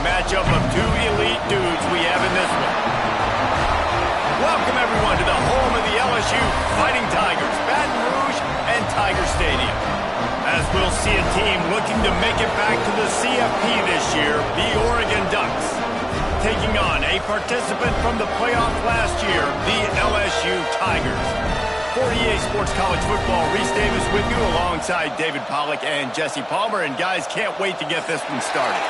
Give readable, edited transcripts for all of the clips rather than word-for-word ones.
matchup of two elite dudes we have in this one. Welcome, everyone, to the home of the LSU Fighting Tigers, Baton Rouge and Tiger Stadium. As we'll see a team looking to make it back to the CFP this year, the Oregon Ducks. Taking on a participant from the playoff last year, the LSU Tigers. For EA Sports College Football, Reese Davis with you alongside David Pollack and Jesse Palmer. And guys, can't wait to get this one started.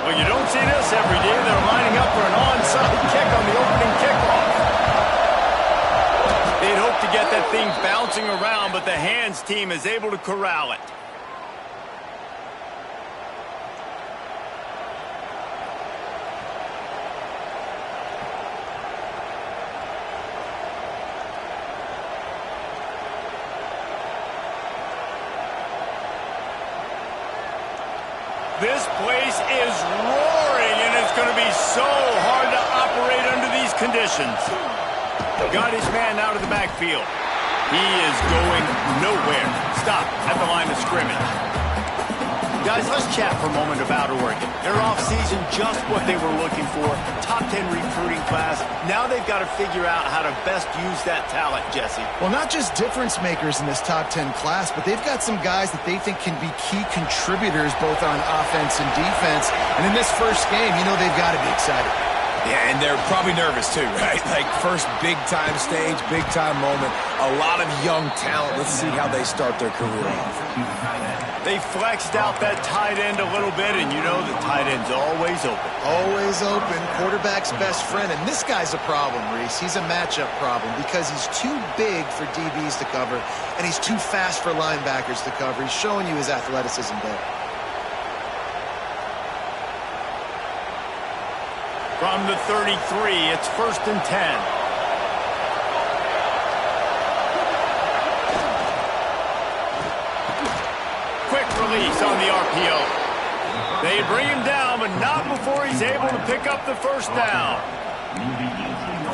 Well, you don't see this every day. They're lining up for an onside kick on the opening kickoff. They'd hope to get that thing bouncing around, but the hands team is able to corral it. This place is roaring, and it's going to be so hard to operate under these conditions. Got his man out of the backfield. He is going nowhere. Stop at the line of scrimmage. Guys, let's chat for a moment about Oregon. Their offseason, just what they were looking for. Top 10 recruiting class. Now they've got to figure out how to best use that talent, Jesse. Well, not just difference makers in this top 10 class, but they've got some guys that they think can be key contributors both on offense and defense. And in this first game, you know they've got to be excited. Yeah, and they're probably nervous too, right? Like first big-time stage, big-time moment. A lot of young talent. Let's see how they start their career off. They flexed out that tight end a little bit, and you know the tight end's always open. Always open. Quarterback's best friend. And this guy's a problem, Reese. He's a matchup problem because he's too big for DBs to cover, and he's too fast for linebackers to cover. He's showing you his athleticism there. From the 33, it's 1st and 10. Quick release on the RPO. They bring him down, but not before he's able to pick up the first down.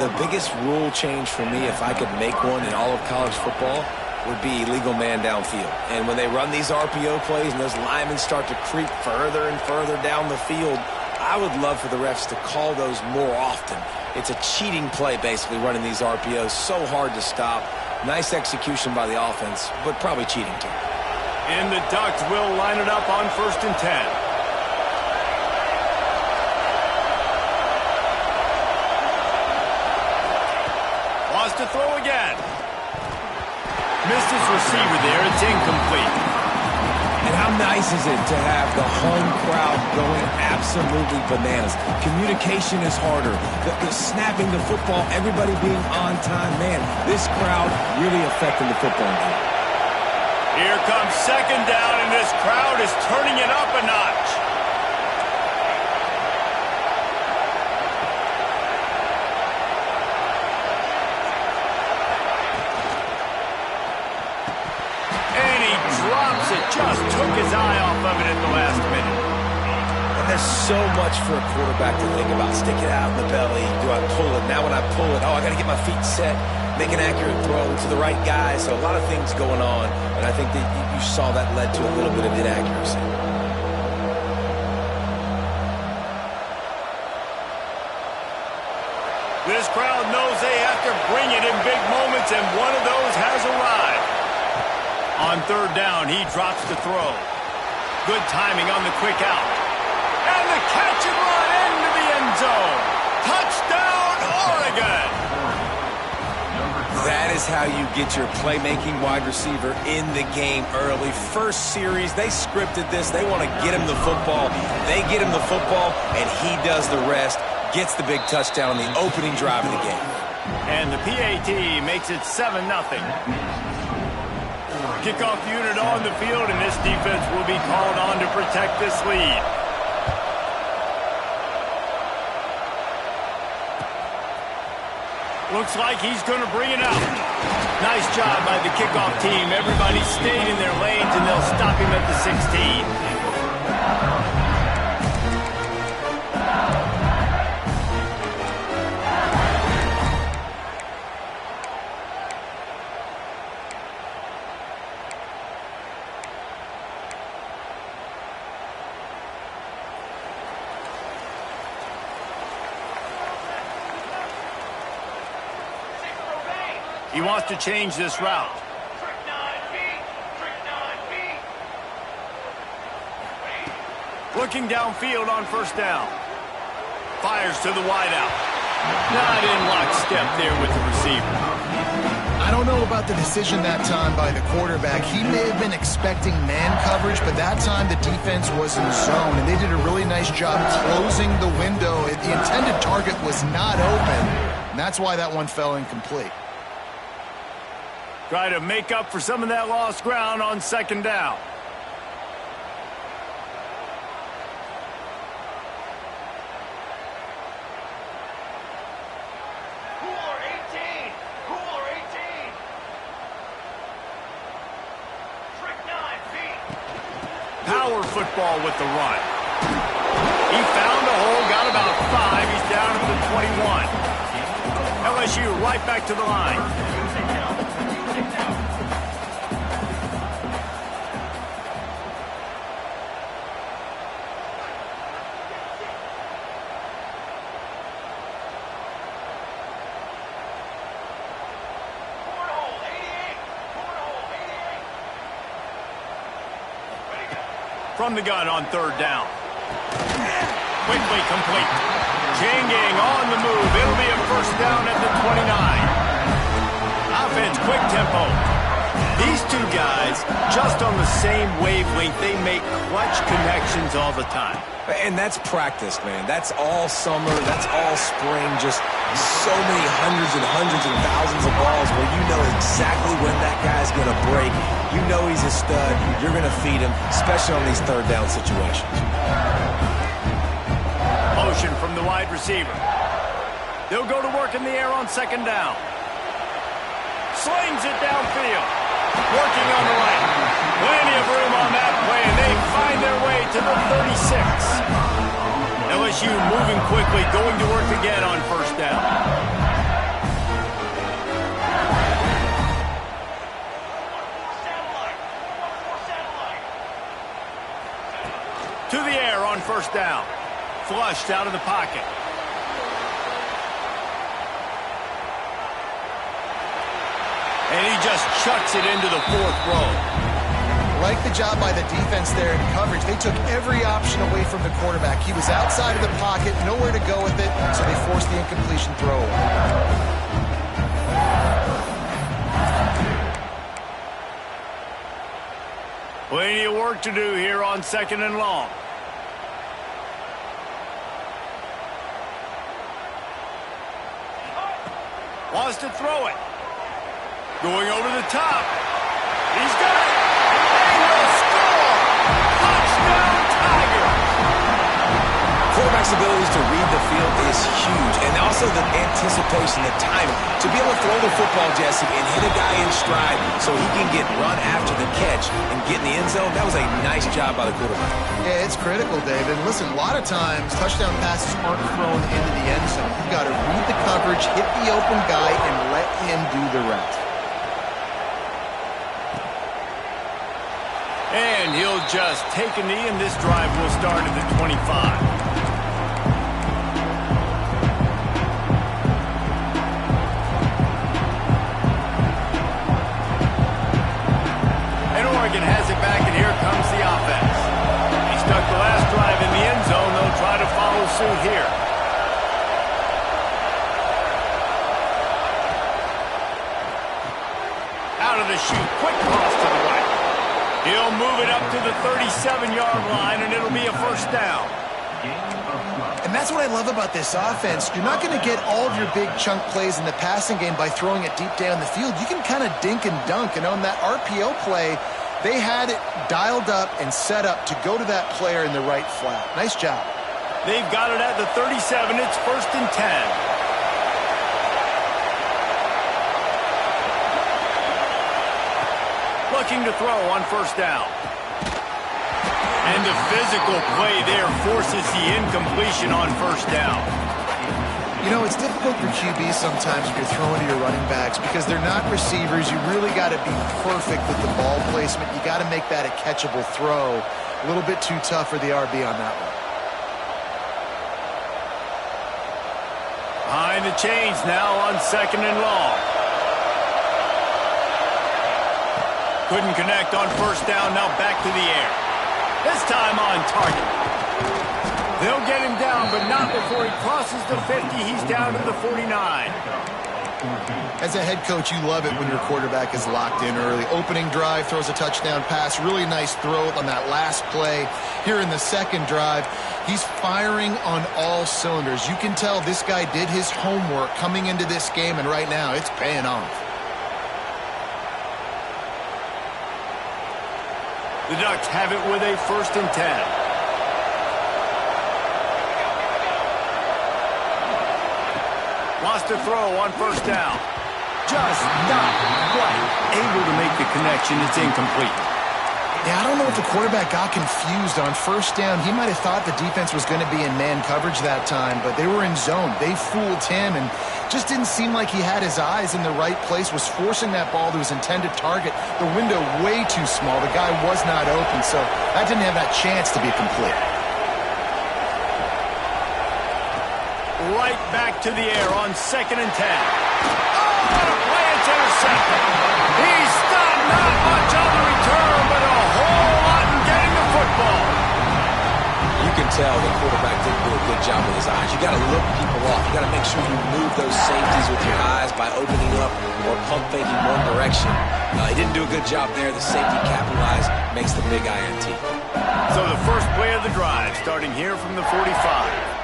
The biggest rule change for me, if I could make one in all of college football, would be illegal man downfield. And when they run these RPO plays and those linemen start to creep further and further down the field, I would love for the refs to call those more often. It's a cheating play, basically, running these RPOs. So hard to stop. Nice execution by the offense, but probably cheating too. And the Ducks will line it up on 1st and 10. Wants to throw again. Missed his receiver there. It's incomplete. And how nice is it to have the home crowd going absolutely bananas? Communication is harder. The snapping the football, everybody being on time. Man, this crowd really affecting the football game. Here comes 2nd down, and this crowd is turning it up a notch. Just took his eye off of it at the last minute. And there's so much for a quarterback to think about. Stick it out in the belly. Do I pull it? Now when I pull it, I got to get my feet set, make an accurate throw to the right guy. So a lot of things going on, and I think that you saw that led to a little bit of inaccuracy. This crowd knows they have to bring it in big moments, and one of those has arrived. On 3rd down, he drops the throw. Good timing on the quick out. And the catch and run into the end zone. Touchdown, Oregon! That is how you get your playmaking wide receiver in the game early. First series, they scripted this. They want to get him the football. They get him the football, and he does the rest. Gets the big touchdown on the opening drive of the game. And the PAT makes it 7-0. Kickoff unit on the field, and this defense will be called on to protect this lead. Looks like he's going to bring it out. Nice job by the kickoff team. Everybody stayed in their lanes, and they'll stop him at the 16. He wants to change this route. Looking downfield on first down. Fires to the wideout. Not in lockstep there with the receiver. I don't know about the decision that time by the quarterback. He may have been expecting man coverage, but that time the defense was in zone, and they did a really nice job closing the window. The intended target was not open, and that's why that one fell incomplete. Try to make up for some of that lost ground on second down. Power football with the run. He found a hole, got about 5. He's down at the 21. LSU right back to the line. From the gun on third down. Quickly complete. Chain gang on the move. It'll be a first down at the 29. Offense, quick tempo. These two guys, just on the same wavelength, they make clutch connections all the time. And that's practice, man. That's all summer. That's all spring. Just so many hundreds and thousands of balls where you know exactly when that guy's going to break. You know he's a stud. You're going to feed him, especially on these third down situations. Motion from the wide receiver. They'll go to work in the air on second down. Slings it downfield. Working on the right. Plenty of room on that play, and they find their way to the 36. LSU moving quickly, going to work again on first down. To the air on first down. Flushed out of the pocket. And he just chucks it into the fourth row. Like the job by the defense there in coverage. They took every option away from the quarterback. He was outside of the pocket, nowhere to go with it, so they forced the incompletion throw away. Plenty of work to do here on second and long. Wants to throw it. Going over the top. He's got it. And he'll score. Touchdown, Tigers. Quarterback's abilities to read the field is huge. And also the anticipation, the timing. To be able to throw the football, Jesse, and hit a guy in stride so he can get run after the catch and get in the end zone, that was a nice job by the quarterback. Yeah, it's critical, David. Listen, a lot of times touchdown passes aren't thrown into the end zone. You've got to read the coverage, hit the open guy, and let him do the rest. And he'll just take a knee, and this drive will start at the 25. And Oregon has it back, and here comes the offense. He stuck the last drive in the end zone. They'll try to follow suit here. Out of the chute, quick cross to the right. He'll move it up to the 37-yard line, and it'll be a first down. And that's what I love about this offense. You're not going to get all of your big chunk plays in the passing game by throwing it deep down the field. You can kind of dink and dunk. And on that RPO play, they had it dialed up and set up to go to that player in the right flat. Nice job. They've got it at the 37. It's first and 10. Looking to throw on first down. And the physical play there forces the incompletion on first down. You know, it's difficult for QBs sometimes when you're throwing to your running backs because they're not receivers. You really got to be perfect with the ball placement. You got to make that a catchable throw. A little bit too tough for the RB on that one. Behind the chains now on second and long. Couldn't connect on first down. Now back to the air. This time on target. They'll get him down, but not before he crosses the 50. He's down to the 49. As a head coach, you love it when your quarterback is locked in early. Opening drive, throws a touchdown pass. Really nice throw on that last play. Here in the second drive, he's firing on all cylinders. You can tell this guy did his homework coming into this game, and right now it's paying off. The Ducks have it with a 1st and 10. Lost a throw on first down. Just not quite able to make the connection. It's incomplete. Yeah, I don't know if the quarterback got confused on first down. He might have thought the defense was going to be in man coverage that time, but they were in zone. They fooled him and just didn't seem like he had his eyes in the right place, was forcing that ball to his intended target. The window way too small. The guy was not open, so that didn't have that chance to be complete. Right back to the air on 2nd and 10. Play intercepted. He stopped, not much on the return, but a whole lot in getting the football. You can tell the quarterback didn't do a good job with his eyes. You got to look people off. You got to make sure you move those safeties with your eyes by opening up or pump faking one direction. He didn't do a good job there. The safety capitalized, makes the big INT. So the first play of the drive, starting here from the 45.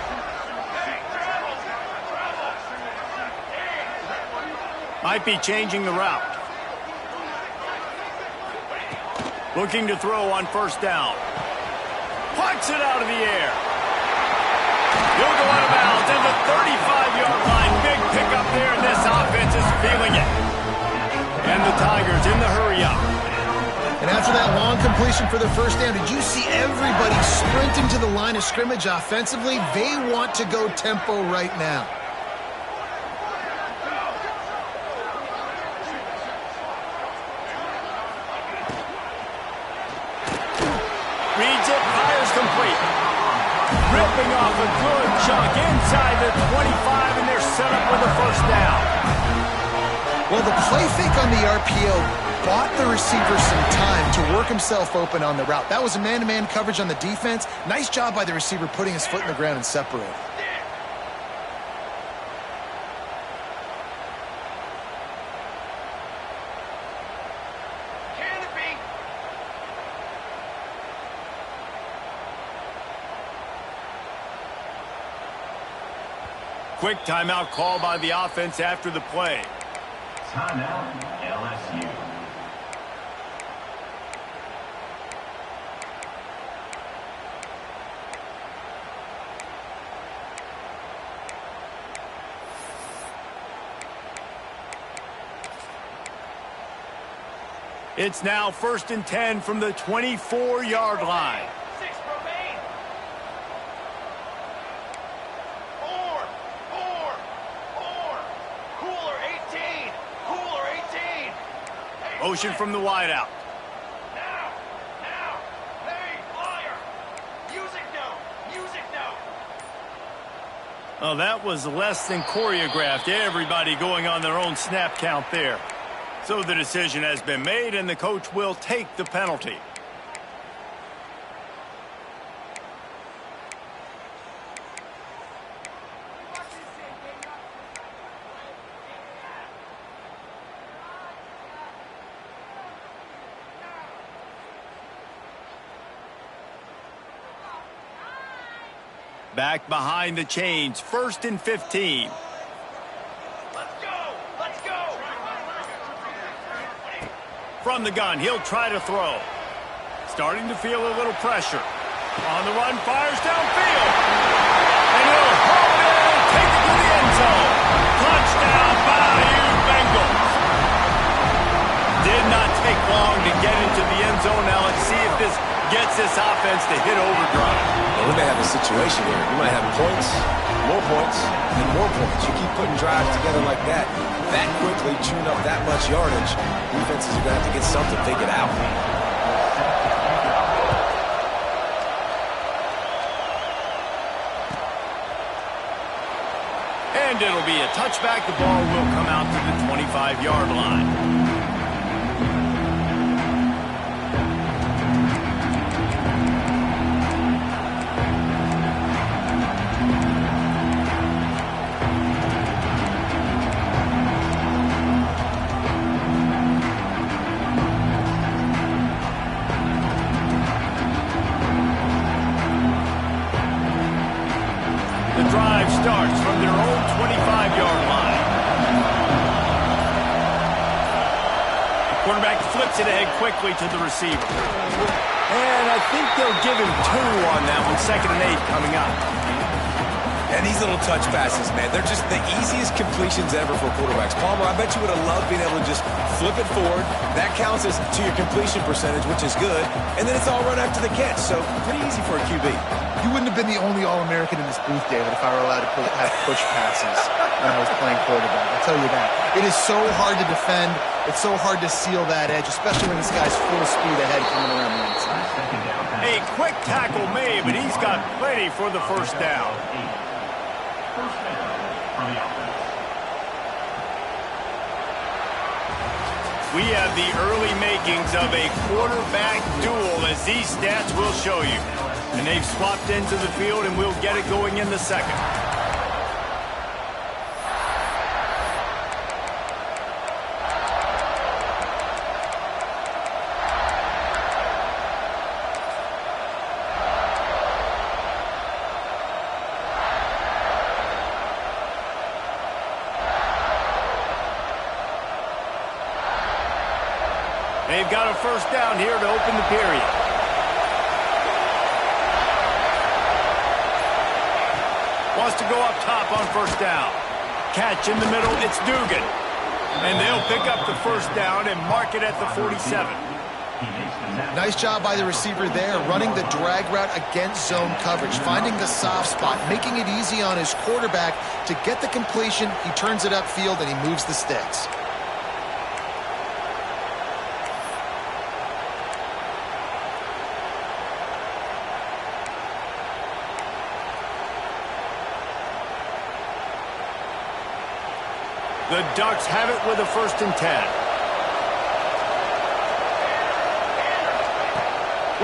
Might be changing the route. Looking to throw on first down. Pucks it out of the air. He'll go out of bounds at the 35-yard line. Big pickup there, and this offense is feeling it. And the Tigers in the hurry up. And after that long completion for the first down, did you see everybody sprinting to the line of scrimmage offensively? They want to go tempo right now. Reads it, fires complete. Ripping off a good chunk inside the 25, and they're set up with a first down. Well, the play fake on the RPO bought the receiver some time to work himself open on the route. That was a man-to-man coverage on the defense. Nice job by the receiver putting his foot in the ground and separating. Quick timeout call by the offense after the play. Timeout, LSU. It's now 1st and 10 from the 24-yard line. Motion from the wideout. Now, hey, flyer, music note. Oh, that was less than choreographed. Everybody going on their own snap count there. So the decision has been made, and the coach will take the penalty. Back behind the chains, 1st and 15. Let's go. From the gun, he'll try to throw. Starting to feel a little pressure. On the run, fires downfield. And he'll haul it in and take it to the end zone. Touchdown, Bayou Bengals. Did not take long to get into the end zone. Now let's see if this gets this offense to hit overdrive. Well, we may have a situation here. You might have points, and more points. You keep putting drives together like that quickly, chewing up that much yardage, defenses are going to have to get something figured out. And it'll be a touchback. The ball will come out to the 25-yard line. quarterback flips it ahead quickly to the receiver. And I think they'll give him 2 on that one. 2nd and 8 coming up. And these little touch passes, man, they're just the easiest completions ever for quarterbacks. Palmer, I bet you would have loved being able to just flip it forward. That counts as to your completion percentage, which is good. And then it's all run after the catch, so pretty easy for a QB. You wouldn't have been the only All-American in this booth, David, if I were allowed to have push passes when I was playing quarterback. I'll tell you that. It is so hard to defend. It's so hard to seal that edge, especially when this guy's full speed ahead coming around the inside. A quick tackle made, but he's got plenty for the first down. We have the early makings of a quarterback duel, as these stats will show you. And they've swapped into the field, and we'll get it going in the second. They've got a first down here to open the period. Wants to go up top on first down. Catch in the middle, it's Dugan. And they'll pick up the first down and mark it at the 47. Nice job by the receiver there, running the drag route against zone coverage, finding the soft spot, making it easy on his quarterback to get the completion. He turns it upfield and he moves the sticks. The Ducks have it with a 1st and 10.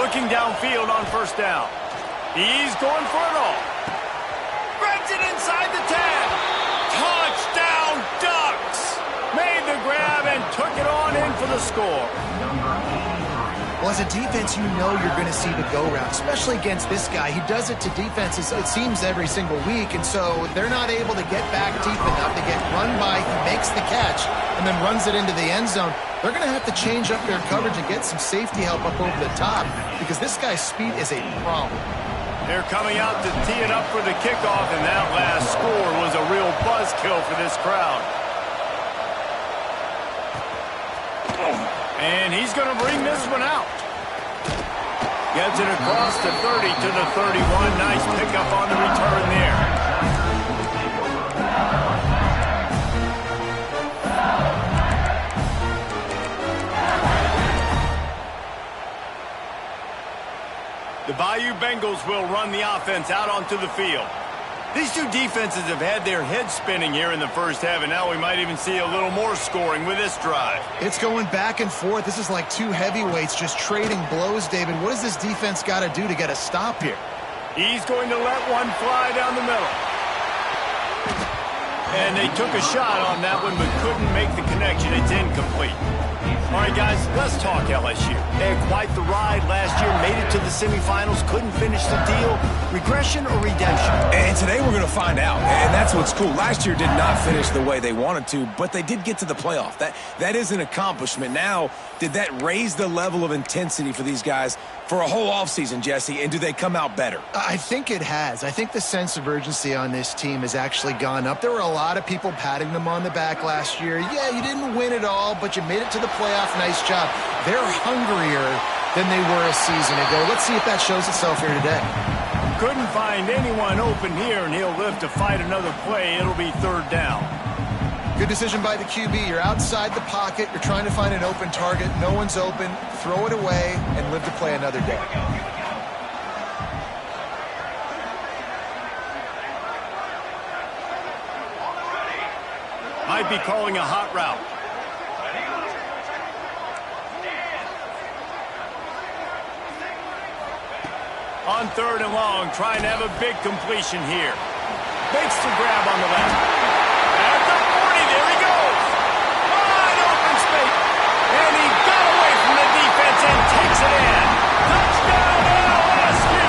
Looking downfield on first down. He's going for it all. Grabs it inside the 10. Touchdown, Ducks! Made the grab and took it on in for the score. Well, as a defense, you know you're going to see the go route, especially against this guy. He does it to defenses, it seems, every single week, and so they're not able to get back deep enough to get run by. He makes the catch and then runs it into the end zone. They're going to have to change up their coverage and get some safety help up over the top because this guy's speed is a problem. They're coming out to tee it up for the kickoff, and that last score was a real buzzkill for this crowd. And he's going to bring this one out. Gets it across the 30 to the 31. Nice pickup on the return there. The Bayou Bengals will run the offense out onto the field. These two defenses have had their heads spinning here in the first half, and now we might even see a little more scoring with this drive. It's going back and forth. This is like two heavyweights just trading blows, David. What does this defense got to do to get a stop here? He's going to let one fly down the middle. And they took a shot on that one, but couldn't make the connection. It's incomplete. All right, guys, let's talk LSU. They had quite the ride last year, made it to the semifinals, couldn't finish the deal. Regression or redemption? And today we're going to find out, and that's what's cool. Last year did not finish the way they wanted to, but they did get to the playoff. That is an accomplishment. Now, did that raise the level of intensity for these guys for a whole offseason, Jesse, and do they come out better? I think it has. I think the sense of urgency on this team has actually gone up. There were a lot of people patting them on the back last year. Yeah, you didn't win it all, but you made it to the playoff. Nice job. They're hungrier than they were a season ago. Let's see if that shows itself here today. Couldn't find anyone open here, and he'll live to fight another play. It'll be third down. Good decision by the QB. You're outside the pocket. You're trying to find an open target. No one's open. Throw it away and live to play another day. Might be calling a hot route. On third and long, trying to have a big completion here. Makes the grab on the left. At the 40, there he goes. Wide open space. And he got away from the defense and takes it in. Touchdown LSU.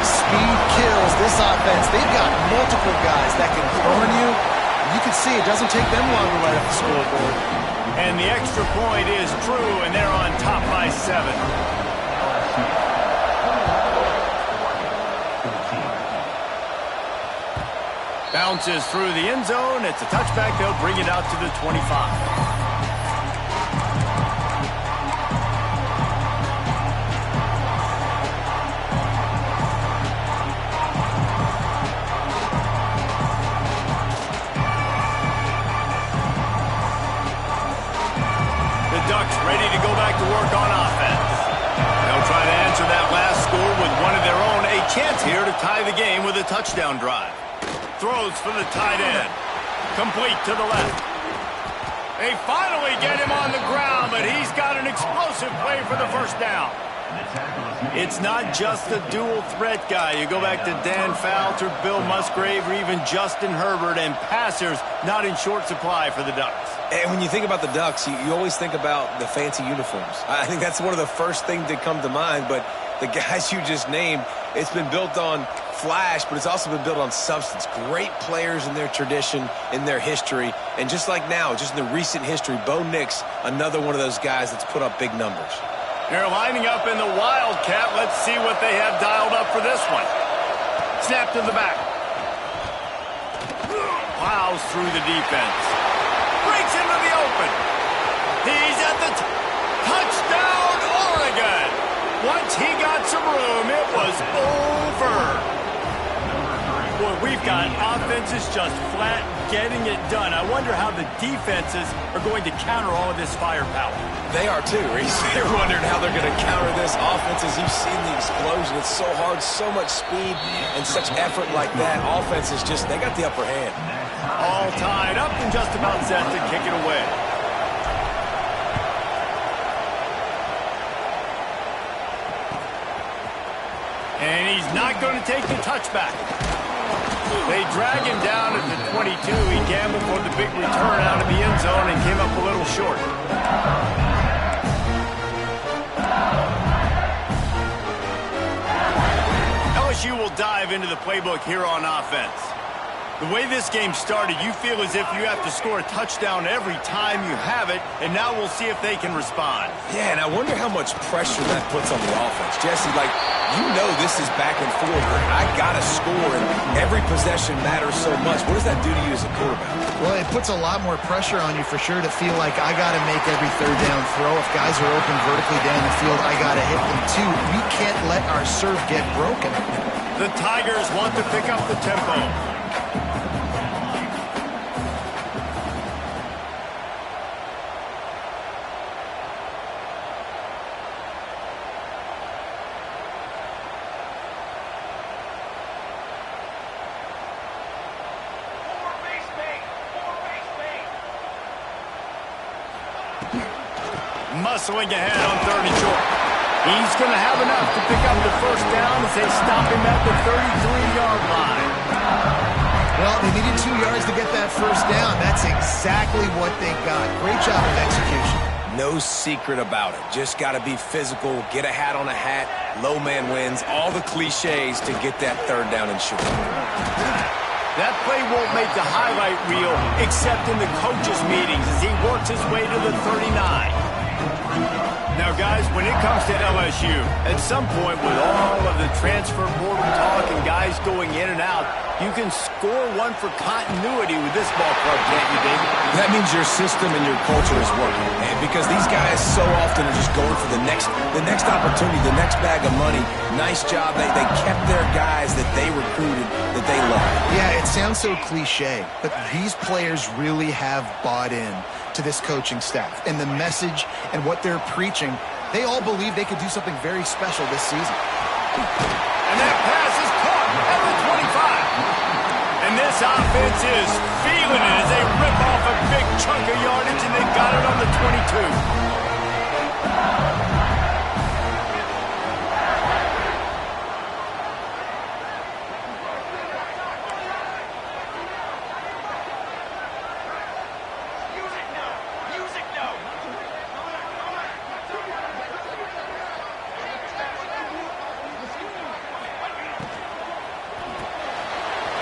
Speed kills this offense. They've got multiple guys that can burn you. You can see it doesn't take them long to light up the scoreboard. And the extra point is true, and they're on top by 7. Bounces through the end zone. It's a touchback. They'll bring it out to the 25. Ducks ready to go back to work on offense. They'll try to answer that last score with one of their own. A chance here to tie the game with a touchdown drive. Throws for the tight end. Complete to the left. They finally get him on the ground, but he's got an explosive play for the first down. It's not just the dual threat guy. You go back to Dan Fouts or Bill Musgrave or even Justin Herbert, and passers not in short supply for the Ducks. And when you think about the Ducks, you always think about the fancy uniforms. I think that's one of the first things that come to mind, but the guys you just named, it's been built on flash, but it's also been built on substance. Great players in their tradition, in their history, and just like now, just in the recent history, Bo Nix, another one of those guys that's put up big numbers. They're lining up in the Wildcat. Let's see what they have dialed up for this one. Snap to the back. Plows through the defense. Breaks into the open. He's at the touchdown, Oregon. Once he got some room, it was over. Boy, we've got offenses just flat getting it done. I wonder how the defenses are going to counter all of this firepower. They are too, Reese. They're wondering how they're going to counter this offense. As you've seen the explosion, it's so hard, so much speed, and such effort like that. Offense is just, they got the upper hand. All tied up and just about set to kick it away. And he's not going to take the touchback. They drag him down at the 22. He gambled for the big return out of the end zone and came up a little short. LSU will dive into the playbook here on offense. The way this game started, you feel as if you have to score a touchdown every time you have it, and now we'll see if they can respond. Yeah, and I wonder how much pressure that puts on the offense. Jesse, like, you know this is back and forth. I got to score, and every possession matters so much. What does that do to you as a quarterback? Well, it puts a lot more pressure on you for sure to feel like I got to make every third down throw. If guys are open vertically down the field, I got to hit them too. We can't let our serve get broken. The Tigers want to pick up the tempo. Muscling ahead on 3rd and short. He's going to have enough to pick up the first down as they stop him at the 33-yard line. Well, they needed 2 yards to get that first down. That's exactly what they got. Great job of execution. No secret about it. Just got to be physical, get a hat on a hat, low man wins, all the cliches to get that third down and short. That play won't make the highlight reel except in the coaches' meetings as he works his way to the 39. Now, guys, when it comes to LSU, at some point with all of the transfer portal talk and guys going in and out, you can score one for continuity with this ball club, can't you, David? That means your system and your culture is working. And because these guys so often are just going for the next opportunity, the next bag of money. Nice job. They kept their guys that they recruited, that they love. Yeah, it sounds so cliche, but these players really have bought in to this coaching staff and the message and what they're preaching. They all believe they could do something very special this season. And that pass is caught at the 25. And this offense is feeling it as they rip off a big chunk of yardage, and they got it on the 22.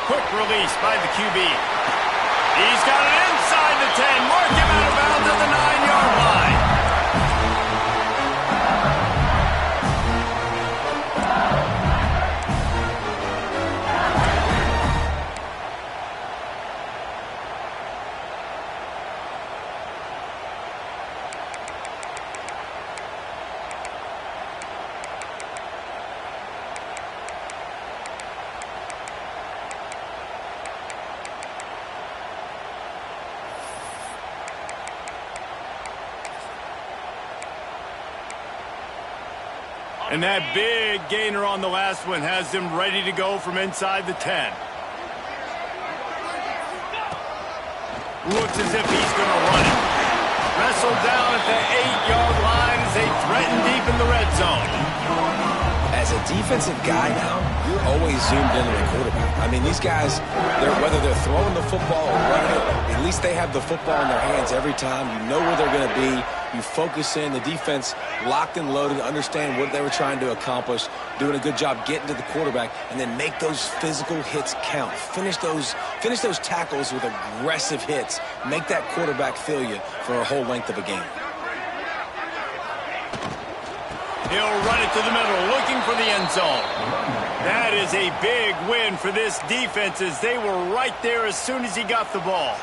Quick release by the QB. He's got it inside the 10. Mark him out of bounds at the 9 And that big gainer on the last one has them ready to go from inside the 10. Looks as if he's going to run it. Wrestled down at the 8-yard line as they threaten deep in the red zone. As a defensive guy now, you're always zoomed into the quarterback. I mean, these guys, whether they're throwing the football or running it, at least they have the football in their hands every time. You know where they're going to be. You focus in. The defense locked and loaded, understand what they were trying to accomplish, doing a good job getting to the quarterback, and then make those physical hits count. Finish those tackles with aggressive hits. Make that quarterback feel you for a whole length of a game. He'll run it to the middle, looking for the end zone. That is a big win for this defense as they were right there as soon as he got the ball.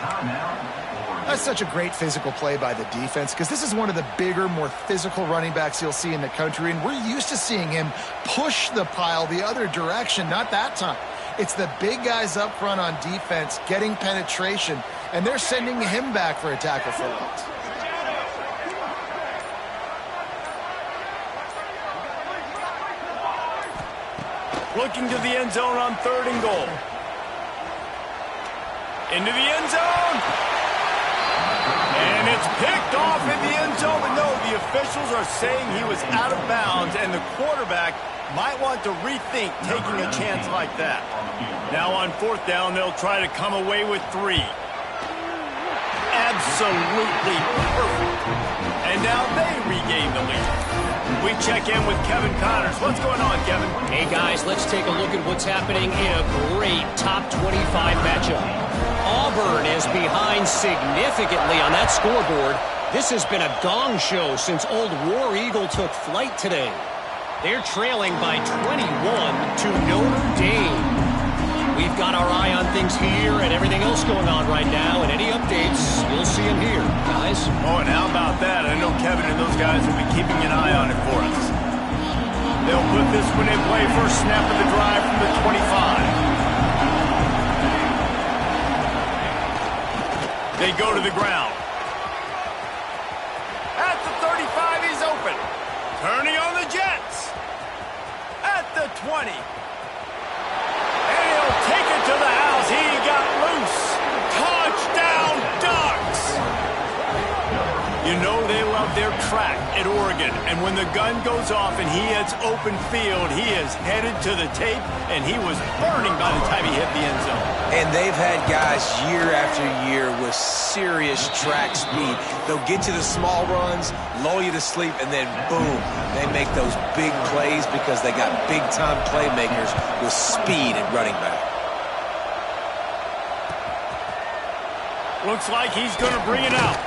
That's such a great physical play by the defense because this is one of the bigger, more physical running backs you'll see in the country, and we're used to seeing him push the pile the other direction. Not that time. It's the big guys up front on defense getting penetration, and they're sending him back for a tackle for loss. Looking to the end zone on 3rd and goal. Into the end zone. And it's picked off in the end zone. But no, the officials are saying he was out of bounds, and the quarterback might want to rethink taking a chance like that. Now on 4th down, they'll try to come away with 3. Absolutely perfect. And now they regain the lead. We check in with Kevin Connors. What's going on, Kevin? Hey, guys, let's take a look at what's happening in a great top 25 matchup. Auburn is behind significantly on that scoreboard. This has been a gong show since old War Eagle took flight today. They're trailing by 21 to Notre Dame. We've got our eye on things here and everything else going on right now, and any updates, you'll see them here, guys. Oh, and how about that? I know Kevin and those guys will be keeping an eye on it for us. They'll put this one in play. First snap of the drive from the 25. They go to the ground. At the 35, he's open. Turning on the Jets. At the 20. And he'll take it to the house. He got loose. Touchdown, Ducks! You know they love their track at Oregon. And when the gun goes off and he hits open field, he is headed to the tape, and he was burning by the time he hit the end zone. And they've had guys year after year with serious track speed. They'll get you the small runs, lull you to sleep, and then boom, they make those big plays because they got big-time playmakers with speed at running back. Looks like he's going to bring it out.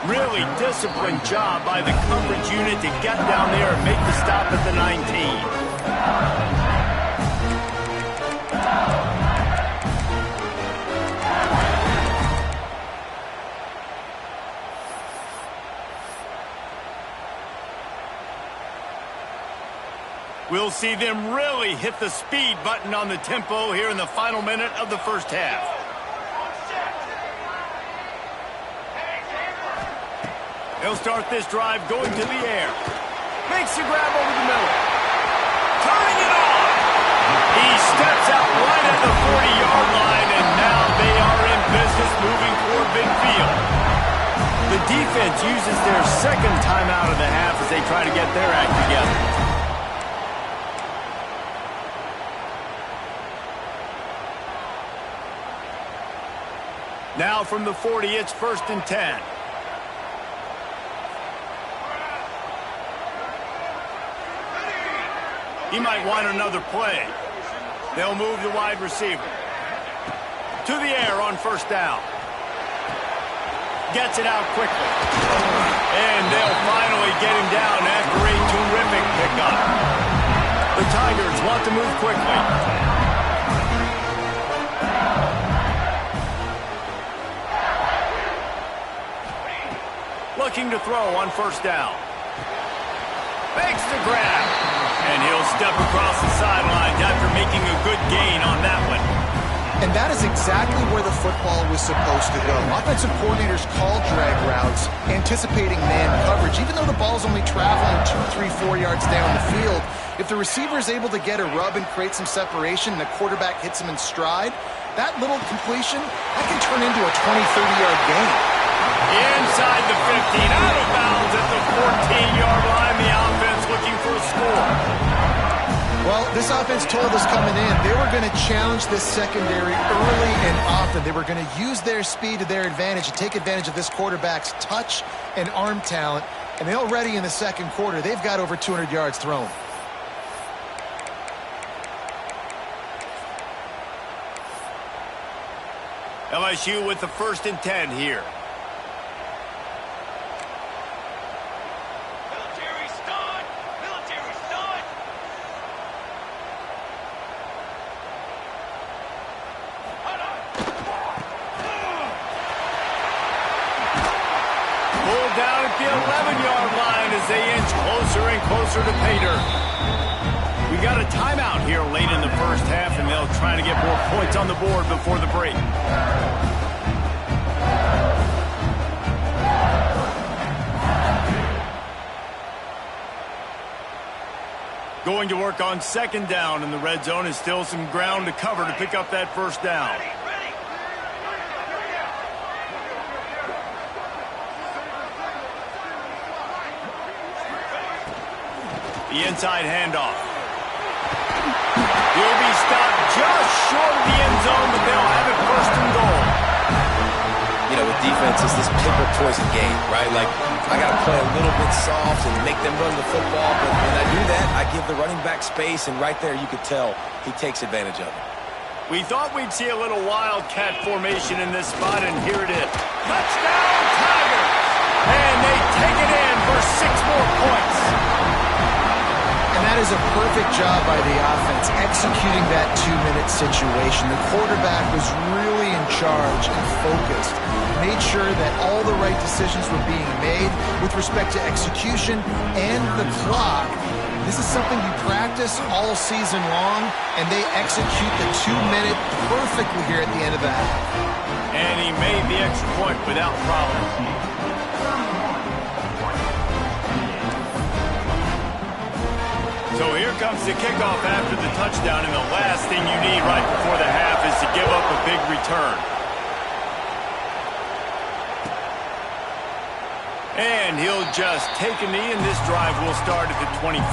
Really disciplined job by the coverage unit to get down there and make the stop at the 19. We'll see them really hit the speed button on the tempo here in the final minute of the first half. He'll start this drive going to the air. Makes the grab over the middle. Turning it on. He steps out right at the 40-yard line, and now they are in business moving toward midfield. The defense uses their second timeout of the half as they try to get their act together. Now from the 40, it's 1st and 10. He might want another play. They'll move the wide receiver. To the air on 1st down. Gets it out quickly. And they'll finally get him down after a terrific pickup. The Tigers want to move quickly. Looking to throw on 1st down. Makes the grab. And he'll step across the sidelines after making a good gain on that one. And that is exactly where the football was supposed to go. Offensive coordinators call drag routes, anticipating man coverage. Even though the ball's only traveling 2, 3, 4 4 yards down the field. If the receiver is able to get a rub and create some separation and the quarterback hits him in stride, that little completion, that can turn into a 20, 30-yard gain. Inside the 15, out of bounds at the 14-yard line. The offense looking for a score. Well, this offense told us coming in they were going to challenge this secondary early and often. They were going to use their speed to their advantage and take advantage of this quarterback's touch and arm talent. And already in the second quarter, they've got over 200 yards thrown. LSU with the 1st and 10 here. Military stun! Military stun! Pulled down at the 11-yard line as they inch closer and closer to pay dirt. We got a timeout here late in the first half, and they'll try to get more points on the board before the break. Going to work on 2nd down in the red zone, and still some ground to cover to pick up that 1st down. The inside handoff. He'll be stopped just short of the end zone, but they'll have it 1st and goal. You know, with defense, it's this pick or poison game, right? Like, I got to play a little bit soft and make them run the football, but when I do that, I give the running back space, and right there you could tell he takes advantage of it. We thought we'd see a little wildcat formation in this spot, and here it is. Touchdown, Tigers! And they take it in for 6 more points. And that is a perfect job by the offense, executing that 2-minute situation. The quarterback was really in charge and focused. Made sure that all the right decisions were being made with respect to execution and the clock. This is something you practice all season long, and they execute the 2-minute perfectly here at the end of the half. And he made the extra point without problem. So here comes the kickoff after the touchdown, and the last thing you need right before the half is to give up a big return. And he'll just take a knee, and this drive will start at the 25.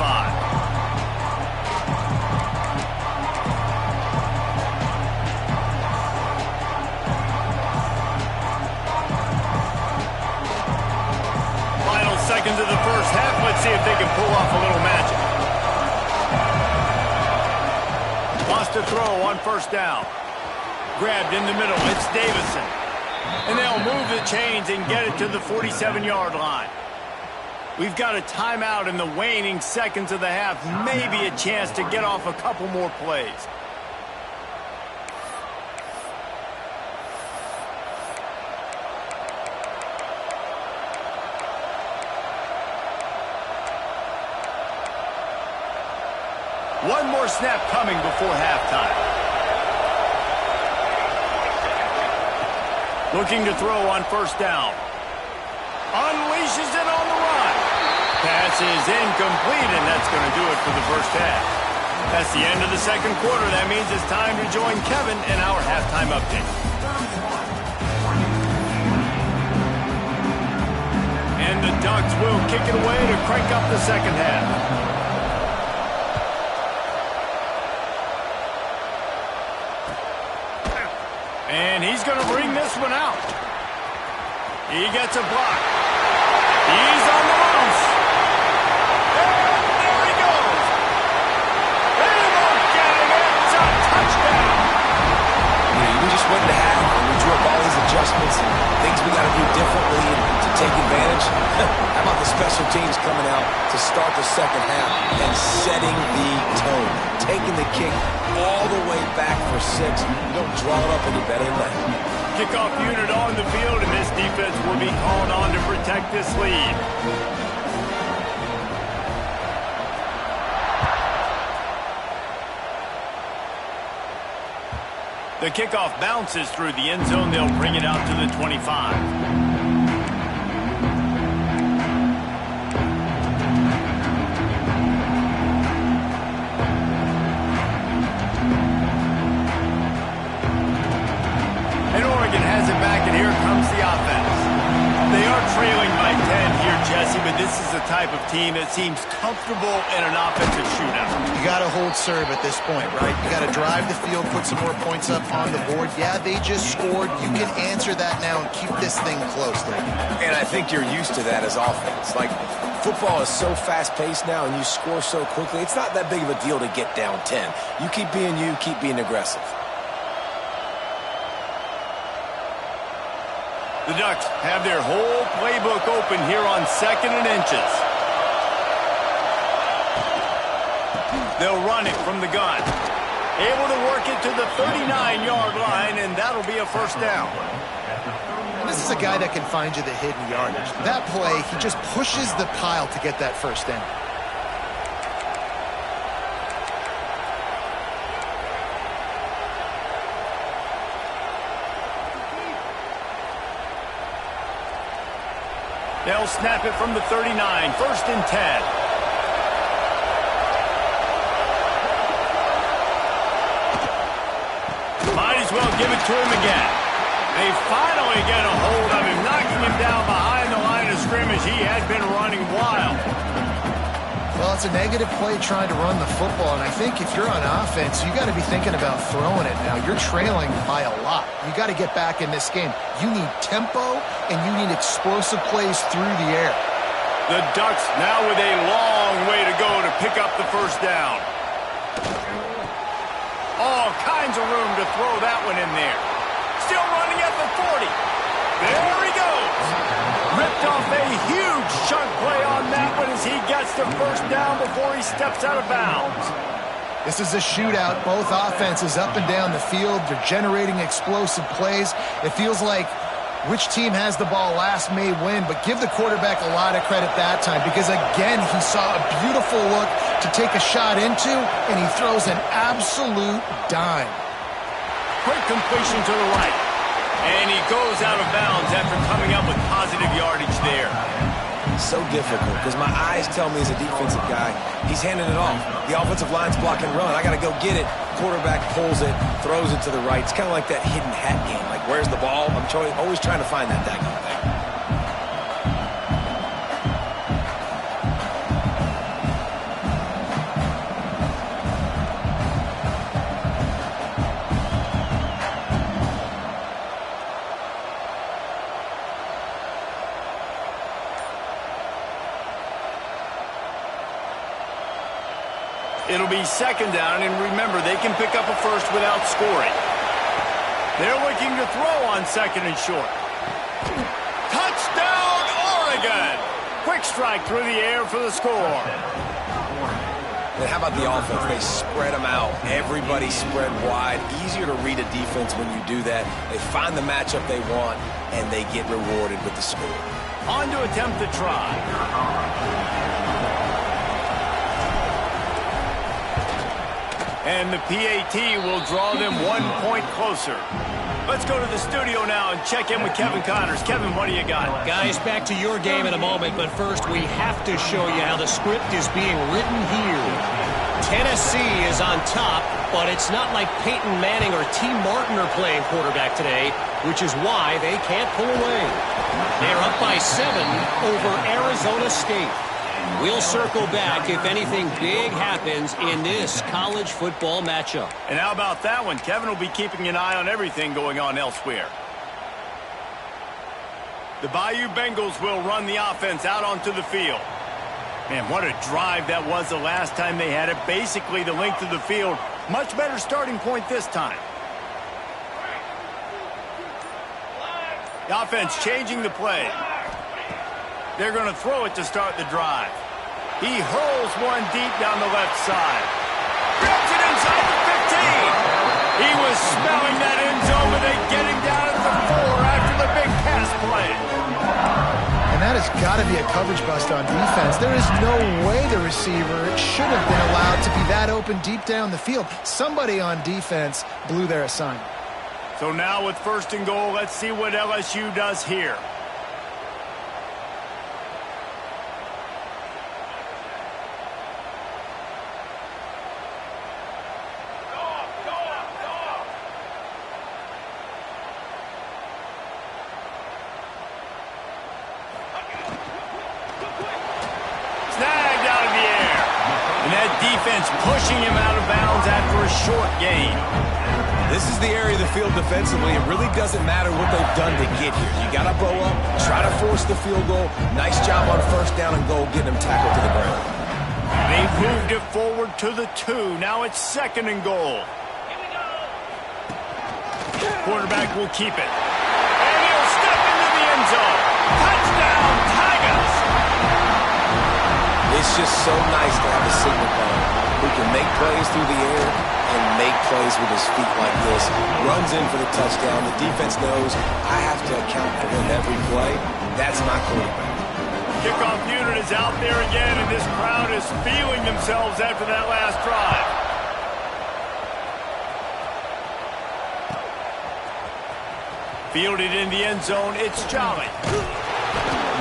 Final seconds of the first half. Let's see if they can pull off a little magic. Lost a throw on 1st down. Grabbed in the middle. It's Davison. And they'll move the chains and get it to the 47-yard line. We've got a timeout in the waning seconds of the half. Maybe a chance to get off a couple more plays. One more snap coming before halftime. Looking to throw on 1st down. Unleashes it on the run. Pass is incomplete, and that's going to do it for the first half. That's the end of the second quarter. That means it's time to join Kevin in our halftime update. And the Ducks will kick it away to crank up the second half. And he's going to bring this one out. He gets a block. He's on the loose. And there he goes. They won't get him. It's a touchdown. We just went to half, and we drew up all these adjustments and things we got to do differently to take advantage. How about the special teams coming out to start the second half and setting the tone, taking the kick all the way back for 6. You don't draw it up any better than that. Kickoff unit on the field, and this defense will be called on to protect this lead. The kickoff bounces through the end zone. They'll bring it out to the 25. team that seems comfortable in an offensive shootout. You got to hold serve at this point, right? You got to drive the field, put some more points up on the board. Yeah, they just scored. You can answer that now and keep this thing close there. And I think you're used to that as offense. Like, football is so fast-paced now and you score so quickly, it's not that big of a deal to get down 10. You keep being you, keep being aggressive. The Ducks have their whole playbook open here on 2nd and inches. They'll run it from the gun. Able to work it to the 39-yard line, and that'll be a first down. And this is a guy that can find you the hidden yardage. That play, he just pushes the pile to get that first down. They'll snap it from the 39, 1st and 10. Might as well give it to him again. They finally get a hold of him, knocking him down behind the line of scrimmage. He had been running wild. Well, it's a negative play trying to run the football, and I think if you're on offense, you got to be thinking about throwing it now. You're trailing by a lot. You got to get back in this game. You need tempo, and you need explosive plays through the air. The Ducks now with a long way to go to pick up the first down. All kinds of room to throw that one in there. Still running at the 40. There he goes. Ripped off a huge chunk play on that one as he gets the first down before he steps out of bounds. This is a shootout. Both offenses up and down the field. They're generating explosive plays. It feels like which team has the ball last may win, but give the quarterback a lot of credit that time because, again, he saw a beautiful look to take a shot into, and he throws an absolute dime. Quick completion to the right. And he goes out of bounds after coming up with positive yardage there. So difficult because my eyes tell me as a defensive guy, he's handing it off. The offensive line's block and run. I got to go get it. Quarterback pulls it, throws it to the right. It's kind of like that hidden hat game. Like, where's the ball? I'm always trying to find that daggone thing. It'll be 2nd down, and remember, they can pick up a first without scoring. They're looking to throw on 2nd and short. Touchdown, Oregon! Quick strike through the air for the score. But how about the offense? They spread them out. Everybody spread wide. Easier to read a defense when you do that. They find the matchup they want, and they get rewarded with the score. On to attempt the try. And the PAT will draw them 1 point closer. Let's go to the studio now and check in with Kevin Connors. Kevin, what do you got? Guys, back to your game in a moment, but first we have to show you how the script is being written here. Tennessee is on top, but it's not like Peyton Manning or T. Martin are playing quarterback today, which is why they can't pull away. They're up by 7 over Arizona State. We'll circle back if anything big happens in this college football matchup. And how about that one? Kevin will be keeping an eye on everything going on elsewhere. The Bayou Bengals will run the offense out onto the field. Man, what a drive that was the last time they had it. Basically the length of the field. Much better starting point this time. The offense changing the play. They're going to throw it to start the drive. He hurls one deep down the left side. Grabs it inside the 15. He was smelling that end zone, but they get him down at the 4 after the big pass play. And that has got to be a coverage bust on defense. There is no way the receiver should have been allowed to be that open deep down the field. Somebody on defense blew their assignment. So now with 1st and goal, let's see what LSU does here. that defense pushing him out of bounds after a short gain. This is the area of the field defensively. It really doesn't matter what they've done to get here. You got to bow up, try to force the field goal. Nice job on first down and goal, getting them tackled to the ground. They've moved it forward to the 2. Now it's 2nd and goal. Quarterback will keep it. And he'll step into the end zone. Touchdown, Tigers! It's just so nice to have a signal caller who can make plays through the air and make plays with his feet like this. Runs in for the touchdown. The defense knows I have to account for him every play. That's my quarterback. Kickoff unit is out there again, and this crowd is feeling themselves after that last drive. Fielded in the end zone, it's Jolly.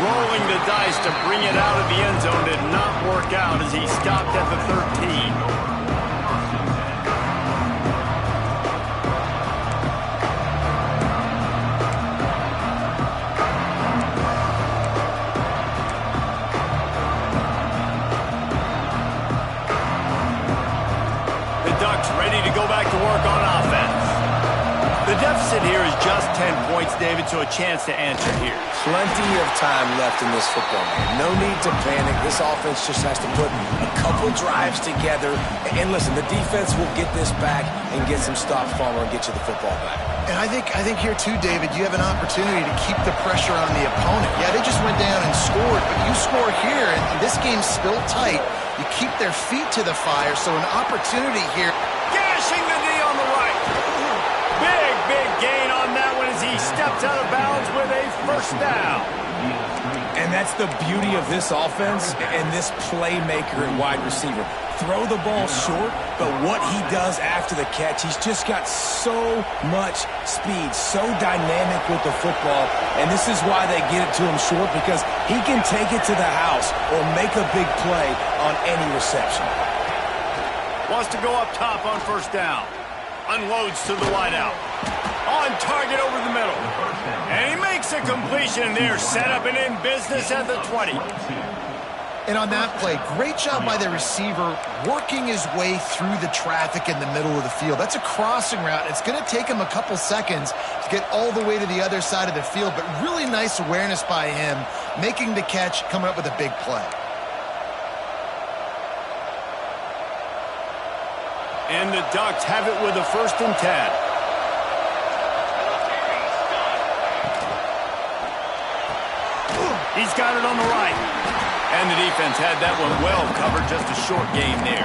Rolling the dice to bring it out of the end zone did not work out as he stopped at the 13. Ready to go back to work on offense. The deficit here is just 10 points, David, so a chance to answer here. Plenty of time left in this football game. No need to panic. This offense just has to put a couple drives together. And listen, the defense will get this back and get some stops, Farmer, and get you the football back. And I think here, too, David, you have an opportunity to keep the pressure on the opponent. Yeah, they just went down and scored, but you score here, and this game's still tight. You keep their feet to the fire, so an opportunity here. Gashing the knee on the right. Big gain on that one as he steps out of bounds with a first down. And that's the beauty of this offense and this playmaker at wide receiver. Throw the ball short, but what he does after the catch, he's just got so much speed, so dynamic with the football, and this is why they get it to him short, because he can take it to the house or make a big play on any reception. Wants to go up top on first down. Unloads to the wideout. On target over the middle. And he makes a completion there. Set up and in business at the 20. And on that play, great job by the receiver working his way through the traffic in the middle of the field. That's a crossing route. It's going to take him a couple seconds to get all the way to the other side of the field, but really nice awareness by him, making the catch, coming up with a big play. And the Ducks have it with a 1st and 10. He's got it on the right. And the defense had that one well covered, just a short gain there.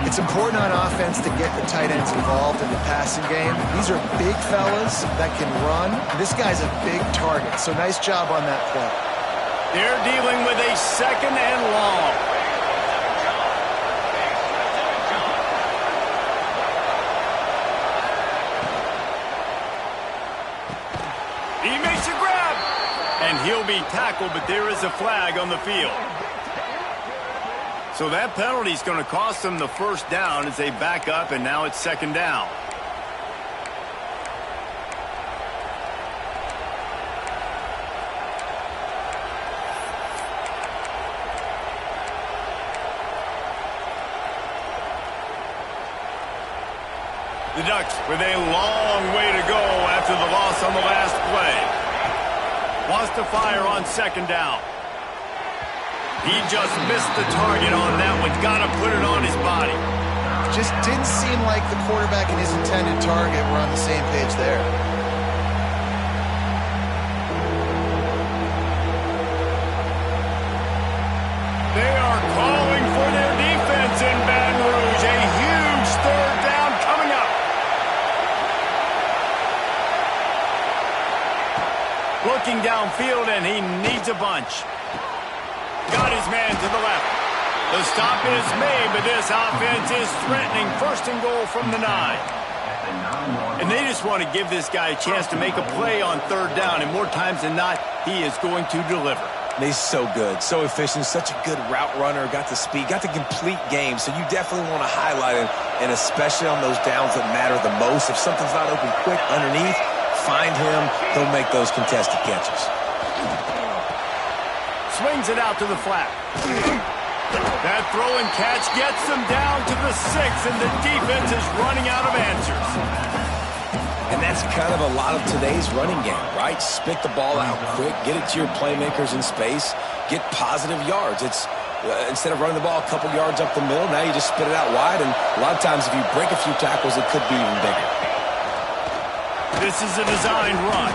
It's important on offense to get the tight ends involved in the passing game. These are big fellas that can run. This guy's a big target, so nice job on that play. They're dealing with a 2nd and long. He makes a grab, and he'll be tackled, but there is a flag on the field. So that penalty is going to cost them the first down as they back up, and now it's 2nd down. The Ducks with a long way to go after the loss on the last play. Wants to fire on 2nd down. He just missed the target on that one. Got to put it on his body. Just didn't seem like the quarterback and his intended target were on the same page there. They are calling for their defense in Baton Rouge. A huge 3rd down coming up. Looking downfield, and he needs a bunch. Got his man to the left. The stop is made, but this offense is threatening 1st and goal from the 9. And they just want to give this guy a chance to make a play on 3rd down, and more times than not, he is going to deliver. He's so good, so efficient, such a good route runner, got the speed, got the complete game, so you definitely want to highlight him, and especially on those downs that matter the most. If something's not open quick underneath, find him, he'll make those contested catches. Swings it out to the flat. That throw and catch gets them down to the 6, and the defense is running out of answers. And that's kind of a lot of today's running game, right? Spit the ball out quick, get it to your playmakers in space, get positive yards. It's instead of running the ball a couple yards up the middle, now you just spit it out wide, and a lot of times if you break a few tackles, it could be even bigger. This is a designed run.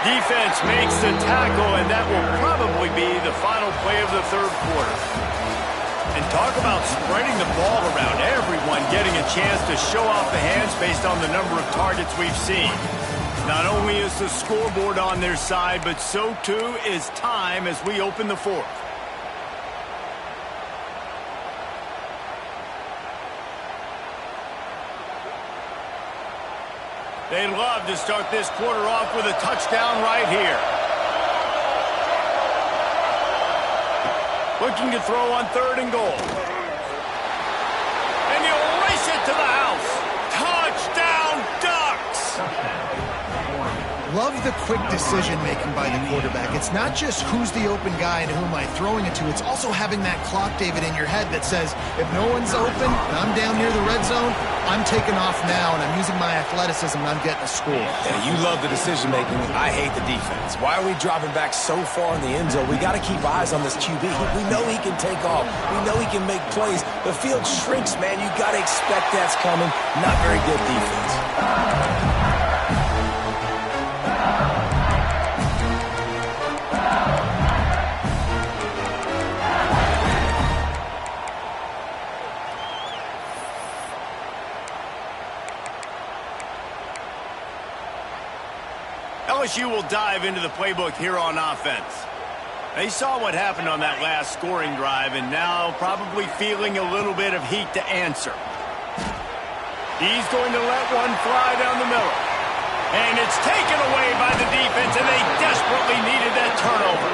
Defense makes the tackle, and that will probably be the final play of the third quarter. And talk about spreading the ball around, everyone getting a chance to show off the hands based on the number of targets we've seen. Not only is the scoreboard on their side, but so too is time as we open the fourth. They'd love to start this quarter off with a touchdown right here. Looking to throw on 3rd and goal. And he'll race it to the house. Touchdown, Ducks! Love the quick decision-making by the quarterback. It's not just who's the open guy and who am I throwing it to. It's also having that clock, David, in your head that says, if no one's open and I'm down near the red zone, I'm taking off now, and I'm using my athleticism, and I'm getting a score. Yeah, you love the decision-making. I hate the defense. Why are we dropping back so far in the end zone? We got to keep eyes on this QB. We know he can take off. We know he can make plays. The field shrinks, man. You got to expect that's coming. Not very good defense. LSU will dive into the playbook here on offense. They saw what happened on that last scoring drive, and now probably feeling a little bit of heat to answer. He's going to let one fly down the middle. And it's taken away by the defense, and they desperately needed that turnover.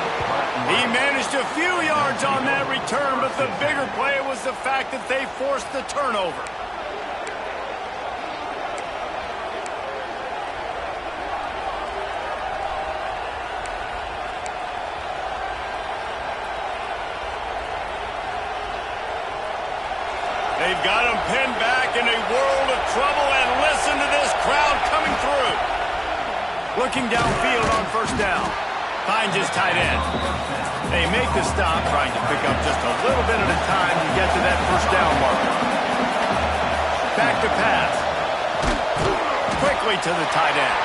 He managed a few yards on that return, but the bigger play was the fact that they forced the turnover. They've got him pinned back in a world of trouble, and listen to this crowd coming through. Looking downfield on 1st down. Finds his tight end. They make the stop, trying to pick up just a little bit at a time to get to that 1st down marker. Back to pass. Quickly to the tight end.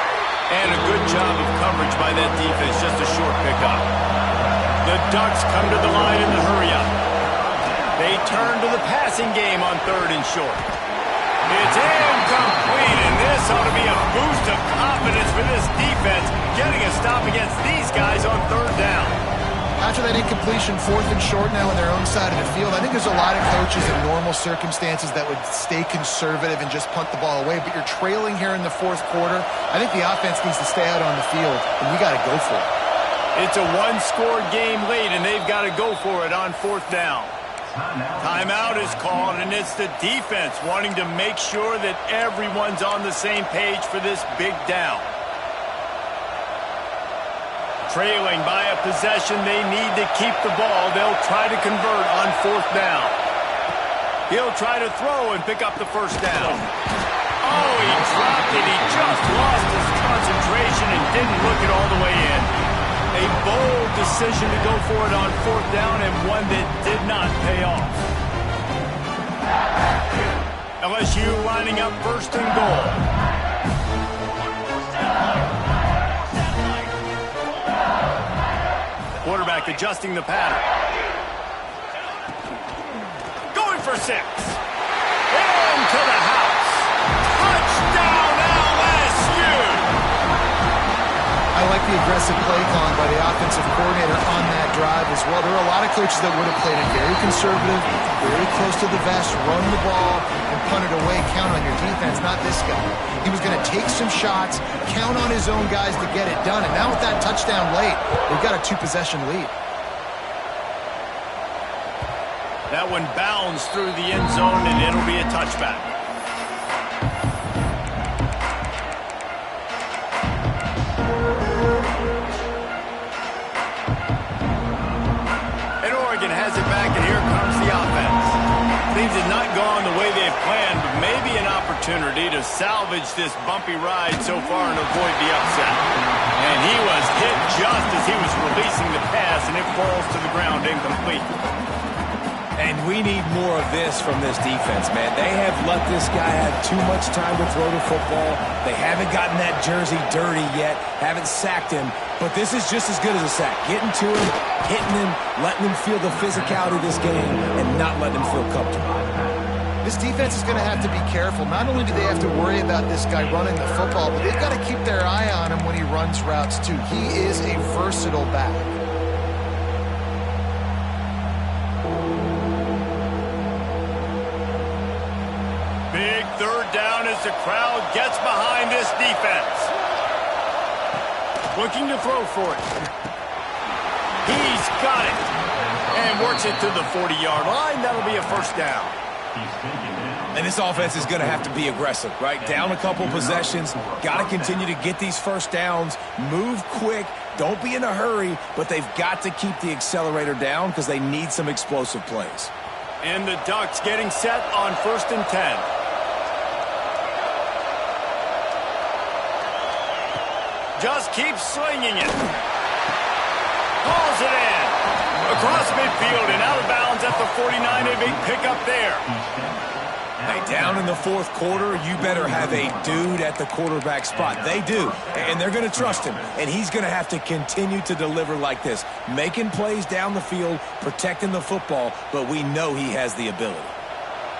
And a good job of coverage by that defense, just a short pickup. The Ducks come to the line in the hurry-up. They turn to the passing game on 3rd and short. It's incomplete, and this ought to be a boost of confidence for this defense, getting a stop against these guys on 3rd down. After that incompletion, 4th and short now on their own side of the field, I think there's a lot of coaches in normal circumstances that would stay conservative and just punt the ball away, but you're trailing here in the 4th quarter. I think the offense needs to stay out on the field, and you got to go for it. It's a one-score game late, and they've got to go for it on 4th down. Timeout is called, and it's the defense wanting to make sure that everyone's on the same page for this big down. Trailing by a possession, they need to keep the ball. They'll try to convert on 4th down. He'll try to throw and pick up the 1st down. Oh, he dropped it. He just lost his concentration and didn't look it all the way in. A bold decision to go for it on 4th down, and one that did not pay off. LSU lining up 1st and goal. Quarterback adjusting the pattern. Going for 6. Into the house. Touchdown, LSU! I like the aggressive play calling by the offensive coordinator on that drive as well. There are a lot of coaches that would have played it very conservative, very close to the vest, run the ball, and punt it away. Count on your defense, not this guy. He was going to take some shots, count on his own guys to get it done. And now with that touchdown late, they've got a 2-possession lead. That one bounds through the end zone, and it'll be a touchback. And Oregon has it back, and here comes Things had not gone the way they had planned, but maybe an opportunity to salvage this bumpy ride so far and avoid the upset. And he was hit just as he was releasing the pass, and it falls to the ground incomplete. And we need more of this from this defense, man. They have let this guy have too much time to throw the football. They haven't gotten that jersey dirty yet, haven't sacked him, but this is just as good as a sack. Getting to him, hitting him, letting him feel the physicality of this game, and not letting him feel comfortable. This defense is going to have to be careful. Not only do they have to worry about this guy running the football, but they've got to keep their eye on him when he runs routes, too. He is a versatile back. Big third down as the crowd gets behind this defense. Looking to throw for it. He's got it. And works it to the 40-yard line. That'll be a first down. And this offense is going to have to be aggressive, right? Down a couple possessions. Got to continue to get these first downs. Move quick. Don't be in a hurry. But they've got to keep the accelerator down because they need some explosive plays. And the Ducks getting set on 1st and 10. Just keep slinging it. Hauls it in. Across midfield and out of bounds at the 49. A big pickup there. Hey, down in the fourth quarter, you better have a dude at the quarterback spot. They do, and they're going to trust him. And he's going to have to continue to deliver like this. Making plays down the field, protecting the football, but we know he has the ability.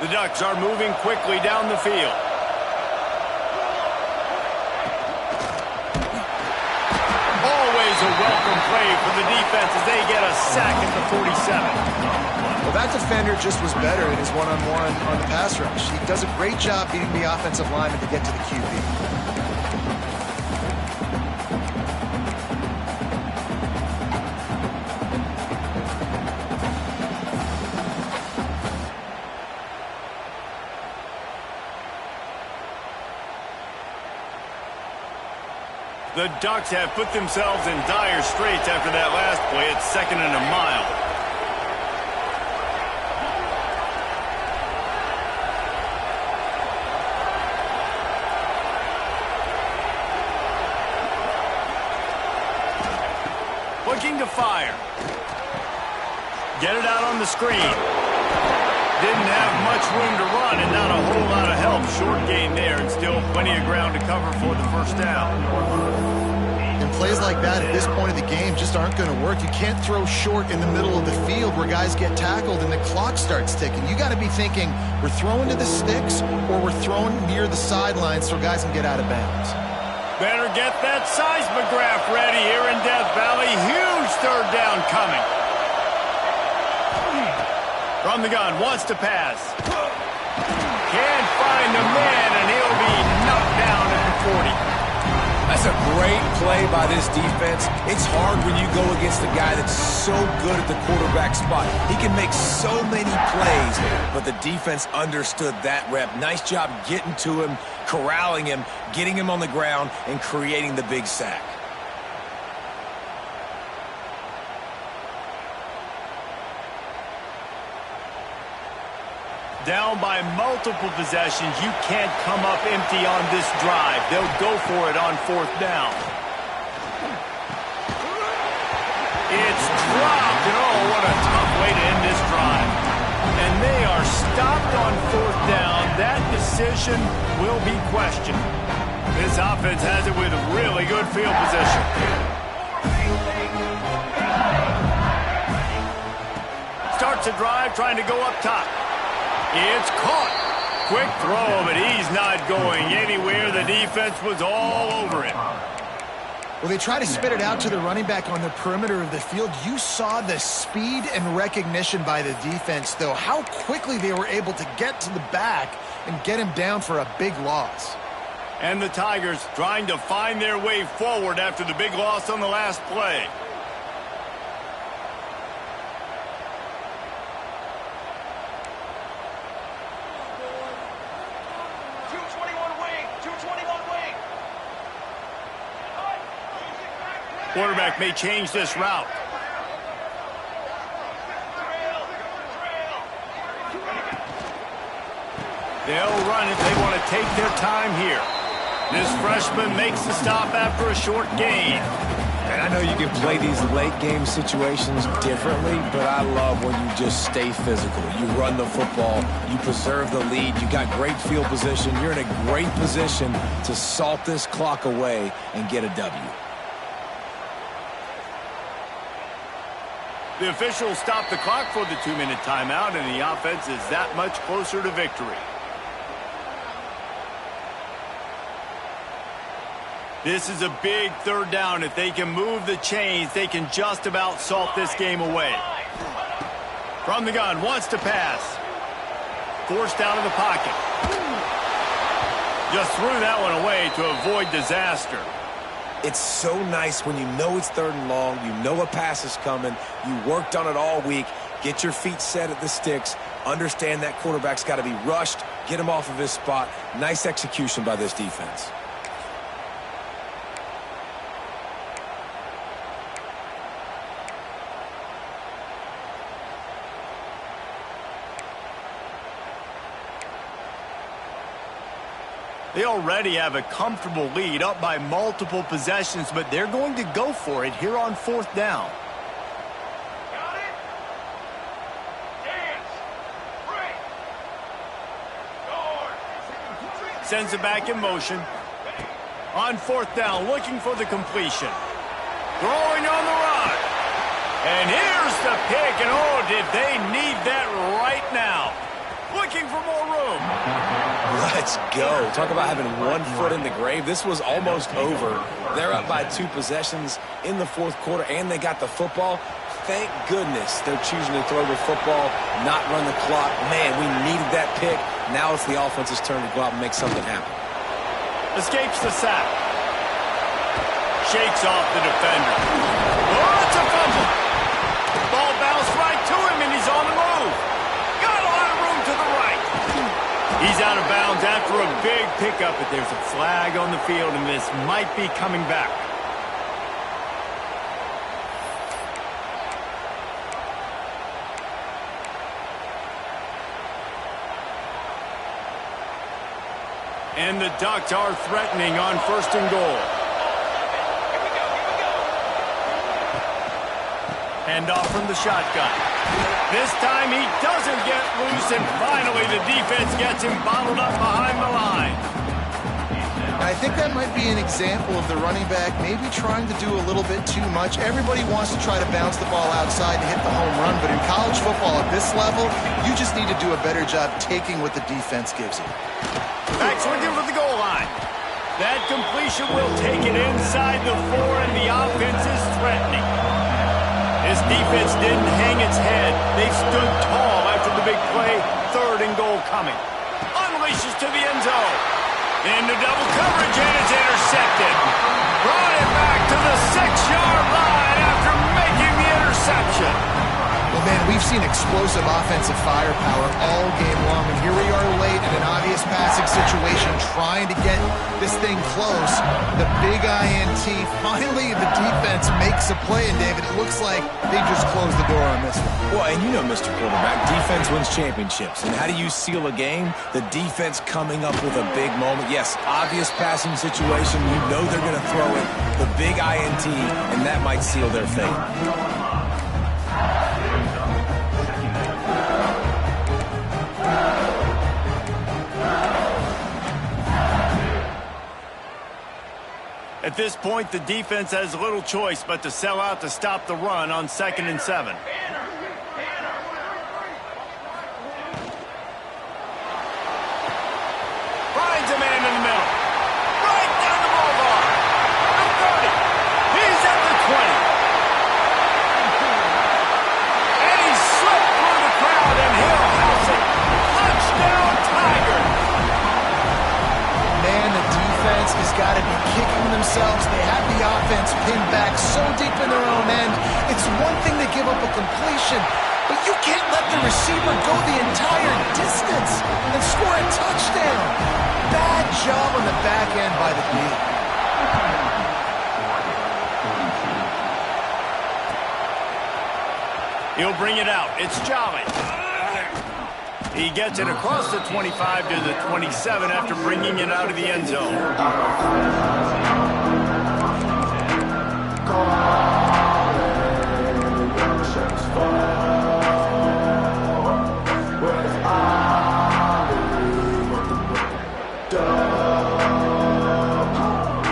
The Ducks are moving quickly down the field. A welcome play for the defense as they get a sack at the 47. Well, that defender just was better in his one-on-one on the pass rush. He does a great job beating the offensive lineman to get to the QB. The Ducks have put themselves in dire straits after that last play. It's 2nd and a mile. Looking to fire. Get it out on the screen. Didn't have much room to run and not a whole lot of help. Short gain there and still plenty of ground to cover for the first down. And plays like that at this point of the game just aren't going to work. You can't throw short in the middle of the field where guys get tackled and the clock starts ticking. You got to be thinking we're throwing to the sticks or we're throwing near the sidelines so guys can get out of bounds. Better get that seismograph ready here in Death Valley. Huge third down coming. From the gun, wants to pass. Can't find the man, and he'll be knocked down at the 40. That's a great play by this defense. It's hard when you go against a guy that's so good at the quarterback spot. He can make so many plays, but the defense understood that rep. Nice job getting to him, corralling him, getting him on the ground, and creating the big sack. Down by multiple possessions, you can't come up empty on this drive. They'll go for it on 4th down. It's dropped, and oh, what a tough way to end this drive. And they are stopped on 4th down. That decision will be questioned. This offense has it with really good field position. Starts a drive trying to go up top. It's caught. Quick throw, but he's not going anywhere. The defense was all over him. Well, they try to spit it out to the running back on the perimeter of the field. You saw the speed and recognition by the defense, though, how quickly they were able to get to the back and get him down for a big loss. And the Tigers trying to find their way forward after the big loss on the last play. Quarterback may change this route. They'll run it. They want to take their time here. This freshman makes the stop after a short gain. And I know you can play these late game situations differently, but I love when you just stay physical. You run the football, you preserve the lead, you got great field position. You're in a great position to salt this clock away and get a W. The officials stopped the clock for the 2-minute timeout, and the offense is that much closer to victory. This is a big third down. If they can move the chains, they can just about salt this game away. From the gun, wants to pass. Forced out of the pocket. Just threw that one away to avoid disaster. It's so nice when you know it's 3rd and long, you know a pass is coming, you worked on it all week, get your feet set at the sticks, understand that quarterback's got to be rushed, get him off of his spot. Nice execution by this defense. They already have a comfortable lead, up by multiple possessions, but they're going to go for it here on 4th down. Got it? Dance. Break. Guard. Sends it back in motion. On 4th down, looking for the completion. Throwing on the run. And here's the pick, and oh, did they need that right now. Looking for more room. Let's go. Talk about having one foot in the grave. This was almost over. They're up by 2 possessions in the 4th quarter, and they got the football. Thank goodness they're choosing to throw the football, not run the clock. Man, we needed that pick. Now it's the offense's turn to go out and make something happen. Escapes the sack. Shakes off the defender. Oh, it's a fumble. Ball bounced right to him, and he's on the move. Got a lot of room to the right. He's out of bounds after a big pickup, but there's a flag on the field, and this might be coming back. And the Ducks are threatening on 1st and goal. Hand off from the shotgun. This time he doesn't get loose, and finally the defense gets him bottled up behind the line. I think that might be an example of the running back maybe trying to do a little bit too much. Everybody wants to try to bounce the ball outside and hit the home run, but in college football at this level, you just need to do a better job taking what the defense gives you. Backs looking for the goal line. That completion will take it inside the 4, and the offense is threatening. This defense didn't hang its head. They stood tall after the big play. 3rd and goal coming. Unleashes to the end zone. Into double coverage, and it's intercepted. Brought it back to the 6-yard line after making the interception. Well, man, we've seen explosive offensive firepower all game long, and here we are late in an obvious passing situation trying to get this thing close. The big INT, finally the defense makes a play, and David, it looks like they just closed the door on this one. Well, and you know, Mr. Quarterback, defense wins championships. And how do you seal a game? The defense coming up with a big moment. Yes, obvious passing situation. You know they're going to throw it. The big INT, and that might seal their fate. At this point, the defense has little choice but to sell out to stop the run on 2nd and 7. Finds a man in the middle. Right down the boulevard. The 30. He's at the 20. And he slipped through the crowd, and he'll house it. Touchdown, Tigers. Man, the defense has got to be kicking themselves. They have the offense pinned back so deep in their own end. It's one thing to give up a completion, but you can't let the receiver go the entire distance and score a touchdown. Bad job on the back end by the D. He'll bring it out. It's Jolly. He gets it across the 25 to the 27 after bringing it out of the end zone.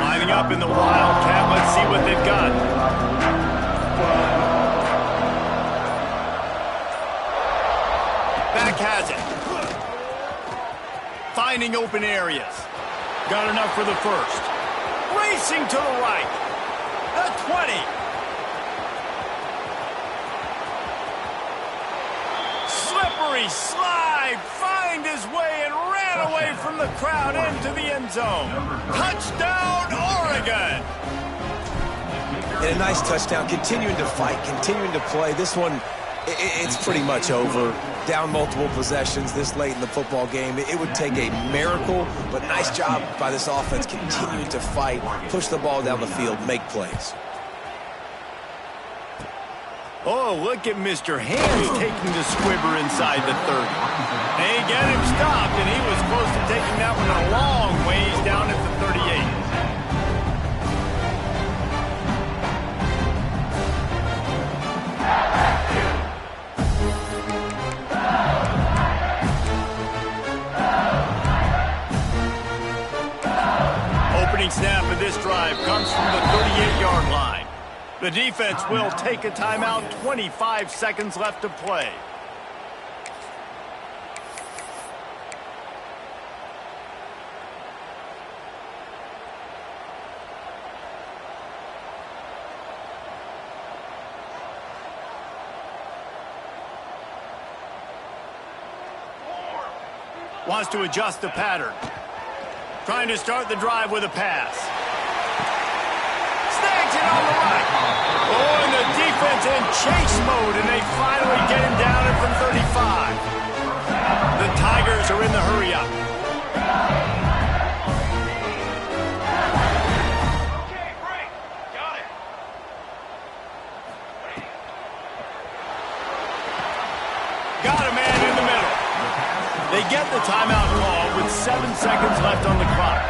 Lining up in the Wildcat. Let's see what they've got. Back has it. Finding open areas. Got enough for the first. Racing to the right. The 20. Slippery slide. Find his way and ran away from the crowd into the end zone. Touchdown, Oregon. And a nice touchdown. Continuing to fight, continuing to play. This one, it's pretty much over. Down multiple possessions this late in the football game. It would take a miracle, but nice job by this offense continuing to fight, push the ball down the field, make plays. Oh, look at Mr. Hands taking the squibber inside the 30. They get him stopped, and he was close to taking that one a long ways down at the 38. Opening snap of this drive comes from the 38-yard line. The defense will take a timeout, 25 seconds left to play. Wants to adjust the pattern. Trying to start the drive with a pass. Snags it on the right. Oh, and the defense in chase mode, and they finally get him down at the 35. The Tigers are in the hurry-up. Okay, break. Got it. Got a man in the middle. They get the timeout call with 7 seconds left on the clock.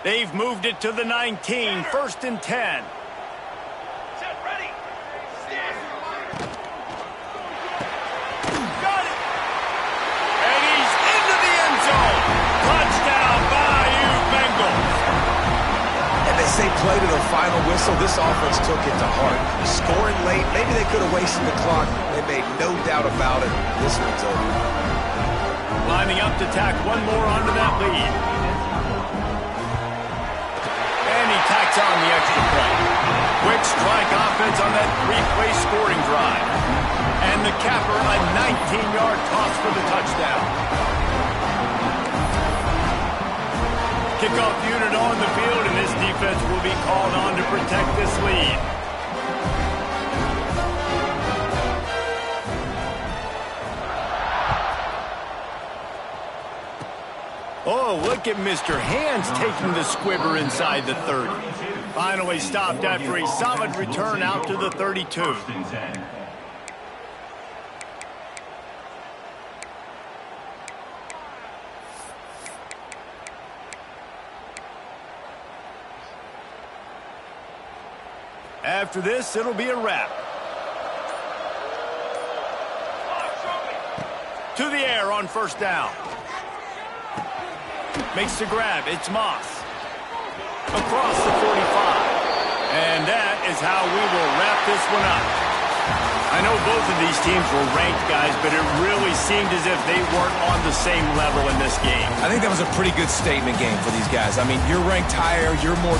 They've moved it to the 19, 1st and 10. Set, ready. Stand. Got it. And he's into the end zone. Touchdown, Bayou Bengals. And they say play to the final whistle. This offense took it to heart. Scoring late, maybe they could have wasted the clock. They made no doubt about it. This one's over. Lining up to tack one more onto that lead. And he tacks on the extra point. Quick strike offense on that three-play scoring drive. And the capper, a 19-yard toss for the touchdown. Kickoff unit on the field, and this defense will be called on to protect this lead. Oh, look at Mr. Hands taking the squibber inside the 30. Finally stopped after a solid return out to the 32. After this, it'll be a wrap. To the air on first down. Makes the grab. It's Moss. Across the 45. And that is how we will wrap this one up. I know both of these teams were ranked, guys, but it really seemed as if they weren't on the same level in this game. I think that was a pretty good statement game for these guys. I mean, you're ranked higher, you're more